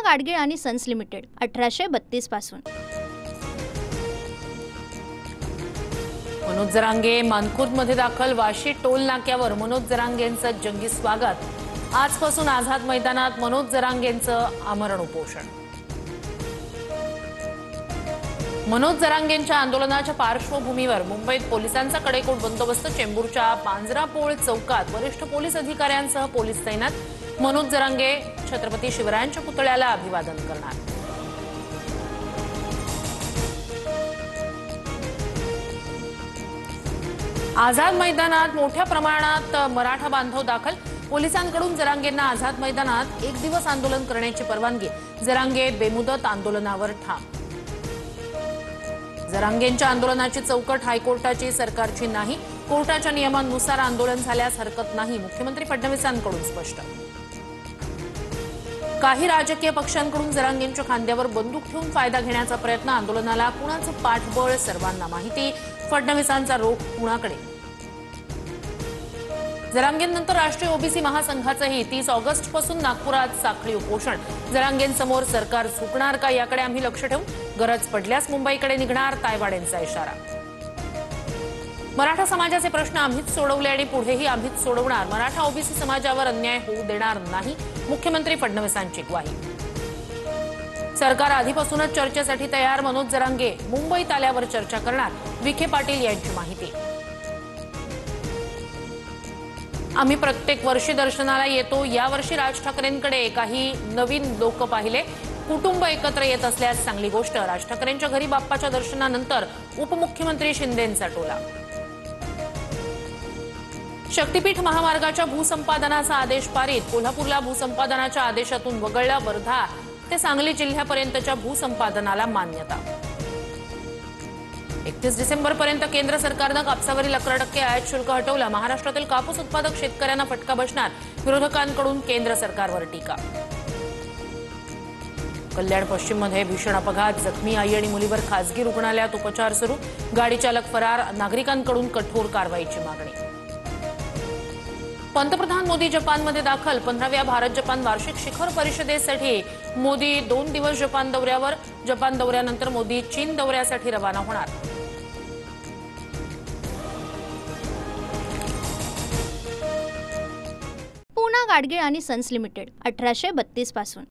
गाडगीळ आणि sons limited 1832 पासून। मनोज जरांगे मानखुर्दमध्ये दाखल। वाशी टोल नाक्यावर मनोज जरांगेंचं जंगी स्वागत। आजपासून आझाद मैदानात मनोज जरांगेंचं आमरण उपोषण। मनोज जरांगेंच्या आंदोलनाच्या पार्श्वभूमीवर मुंबईत पोलिसांचा कडेकोट बंदोबस्त। चेंबूरच्या पांजरापोळ चौकात वरिष्ठ पोलीस अधिकाऱ्यांसह पोलीस तैनात। मनोज जरांगे छत्रपती शिवरायांच्या पुतळ्याला अभिवादन करणार। आझाद मैदानात मोठ्या प्रमाणात मराठा बांधव दाखल। पोलिसांकडून जरांगेंना आझाद मैदानात एक दिवस आंदोलन करण्याची परवानगी। जरांगे बेमुदत आंदोलनावर ठाम। जरांगेंच्या आंदोलनाची चौकट हायकोर्टाची, सरकारची नाही। कोर्टाच्या नियमांनुसार आंदोलन झाल्यास हरकत नाही। मुख्यमंत्री फडणवीसांकडून स्पष्ट। काही राजकीय पक्षांकडून जरांगेंच्या खांद्यावर बंदूक ठेवून फायदा घेण्याचा प्रयत्न। आंदोलनाला कुणाचं पाठबळ सर्वांना माहिती। फडणवीसांचा रोख कुणाकडे? जरांगेंनंतर राष्ट्रीय ओबीसी महासंघाचंही 30 ऑगस्टपासून नागपुरात साखळी उपोषण। जरांगेंसमोर सरकार झुकणार का याकडे आम्ही लक्ष ठेवू। गरज पडल्यास मुंबईकडे निघणार, तायवाडेंचा इशारा। मराठा समाजाचे प्रश्न आम्हीच सोडवले आणि पुढेही आम्हीच सोडवणार। मराठा ओबीसी समाजावर अन्याय होऊ देणार नाही। मुख्यमंत्री फडणवीसांची ग्वाही। सरकार आधीपासूनच चर्चेसाठी तयार। मनोज जरांगे मुंबईत आल्यावर चर्चा करणार। विखे पाटील यांची माहिती। आम्ही प्रत्येक वर्षी दर्शनाला येतो। यावर्षी राज ठाकरेंकडे काही नवीन लोक पाहिले। कुटुंब एकत्र येत असल्यास चांगली गोष्ट। राज ठाकरेंच्या घरी बाप्पाच्या दर्शनानंतर उपमुख्यमंत्री शिंदेंचा टोला। शक्तीपीठ महामार्गाच्या भूसंपादनाचा आदेश पारित। कोल्हापूरला भूसंपादनाच्या आदेशातून वगळलं। वर्धा ते सांगली जिल्ह्यापर्यंतच्या भूसंपादनाला मान्यता। 31 डिसेंबरपर्यंत केंद्र सरकारनं कापसावरील 11% आयात शुल्क हटवलं। महाराष्ट्रातील कापूस उत्पादक शेतकऱ्यांना फटका बसणार। विरोधकांकडून केंद्र सरकारवर टीका। कल्याण पश्चिममध्ये भीषण अपघात। जखमी आई आणि मुलीवर खासगी रुग्णालयात उपचार सुरू। गाडी चालक फरार। नागरिकांकडून कठोर कारवाईची मागणी। पंतप्रधान मोदी जपानमध्ये दाखल। 15व्या भारत जपान वार्षिक शिखर परिषदेसाठी मोदी 2 दिवस जपान दौऱ्यावर। जपान दौऱ्यानंतर मोदी चीन दौऱ्यासाठी रवाना होणार। पूना गाडगीळ आणि सन्स लिमिटेड 1832 पासून।